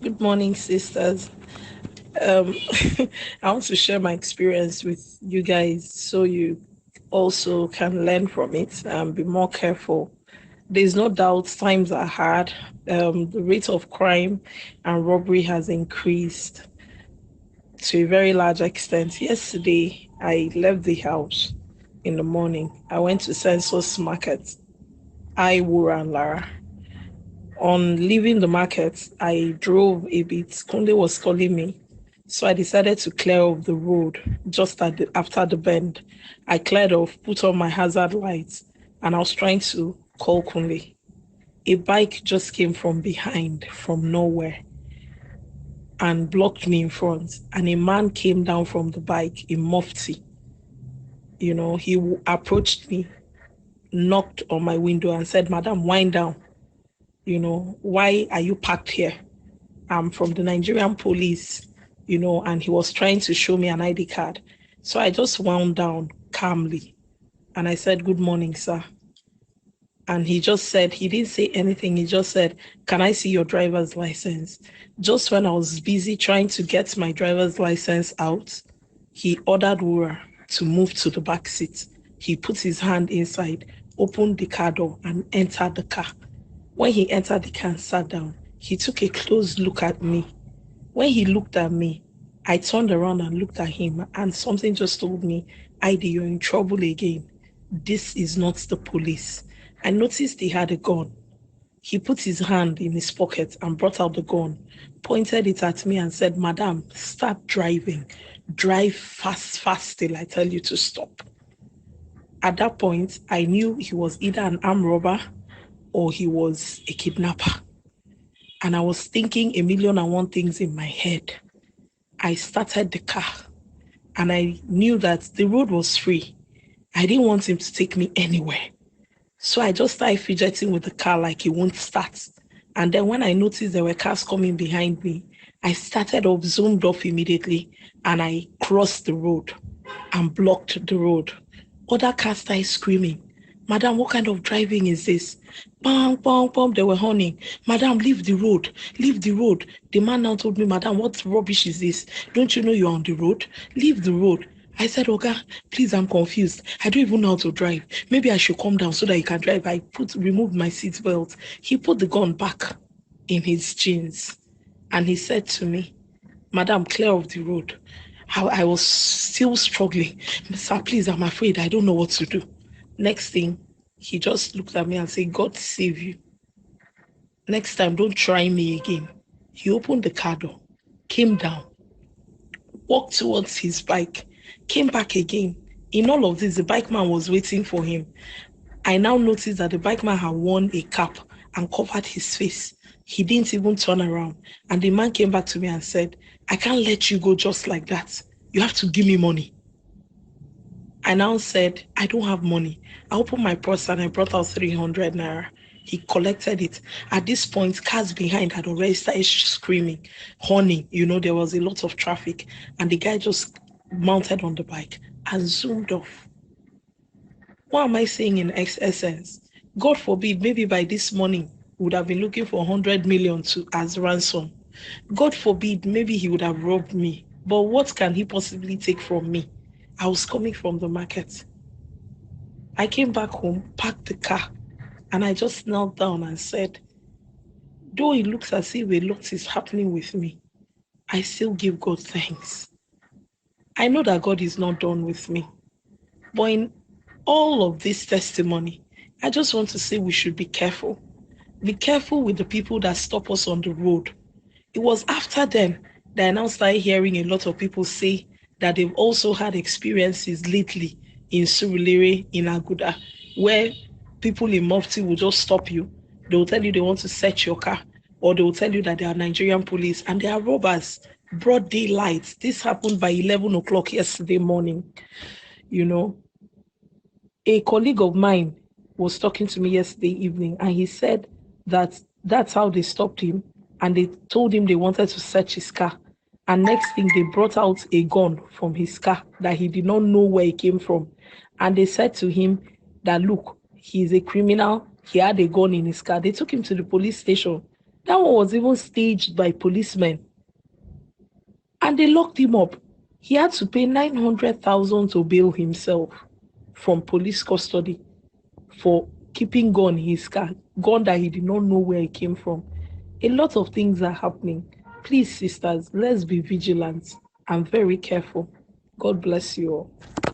Good morning, sisters. Um, I want to share my experience with you guys so you also can learn from it and be more careful. There's no doubt times are hard. The rate of crime and robbery has increased to a very large extent. Yesterday, I left the house in the morning. I went to Census Market, I, Wura, and Lara. On leaving the market, I drove a bit. Kunde was calling me. So I decided to clear off the road just after the bend. I cleared off, put on my hazard lights, and I was trying to call Kunle. A bike just came from behind, from nowhere, and blocked me in front. And a man came down from the bike in mufti. He approached me, knocked on my window, and said, "Madam, wind down. Why are you parked here? I'm from the Nigerian police," and he was trying to show me an ID card. So I just wound down calmly and I said, "Good morning, sir." And he just said, he didn't say anything. He just said, "Can I see your driver's license?" Just when I was busy trying to get my driver's license out, he ordered Wura to move to the back seat. He put his hand inside, opened the car door, and entered the car. When he entered the car and sat down, he took a close look at me. When he looked at me, I turned around and looked at him, and something just told me, "Ida, you're in trouble again. This is not the police." I noticed he had a gun. He put his hand in his pocket and brought out the gun, pointed it at me and said, "Madam, start driving. Drive fast, fast till I tell you to stop." At that point, I knew he was either an armed robber or he was a kidnapper. And I was thinking a million and one things in my head. I started the car and I knew that the road was free. I didn't want him to take me anywhere. So I just started fidgeting with the car like it won't start. And then when I noticed there were cars coming behind me, I started off, zoomed off immediately, and I crossed the road and blocked the road. Other cars started screaming, "Madam, what kind of driving is this?" Bang, bang, bang, they were honing. "Madam, leave the road, leave the road." The man now told me, "Madam, what rubbish is this? Don't you know you're on the road? Leave the road." I said, "Oga, please, I'm confused. I don't even know how to drive. Maybe I should come down so that you can drive." I removed my seatbelt. He put the gun back in his jeans and he said to me, "Madam, clear of the road." I was still struggling. "Sir, please, I'm afraid. I don't know what to do." Next thing, he just looked at me and said, "God save you. Next time, don't try me again." He opened the car door, came down, walked towards his bike, came back again. In all of this, the bike man was waiting for him. I now noticed that the bike man had worn a cap and covered his face. He didn't even turn around. And the man came back to me and said, "I can't let you go just like that. You have to give me money." I now said, "I don't have money." I opened my purse and I brought out 300 naira. He collected it. At this point, cars behind had already started screaming, horning. There was a lot of traffic. And the guy just mounted on the bike and zoomed off. What am I saying in essence? God forbid, maybe by this morning, we would have been looking for 100 million as ransom. God forbid, maybe he would have robbed me. But what can he possibly take from me? I was coming from the market. I came back home, parked the car, and I just knelt down and said, though it looks as if a lot is happening with me, I still give God thanks. I know that God is not done with me. But in all of this testimony, I just want to say we should be careful. Be careful with the people that stop us on the road. It was after then that I now started hearing a lot of people say that they've also had experiences lately in Surulere, in Aguda, where people in Mufti will just stop you. They will tell you they want to search your car, or they will tell you that they are Nigerian police and they are robbers. Broad daylight. This happened by 11 o'clock yesterday morning. A colleague of mine was talking to me yesterday evening, and he said that that's how they stopped him, and they told him they wanted to search his car. And next thing, they brought out a gun from his car that he did not know where it came from. And they said to him that, look, he's a criminal. He had a gun in his car. They took him to the police station. That one was even staged by policemen, and they locked him up. He had to pay 900,000 to bail himself from police custody for keeping gun in his car, gun that he did not know where it came from. A lot of things are happening. Please, sisters, let's be vigilant and very careful. God bless you all.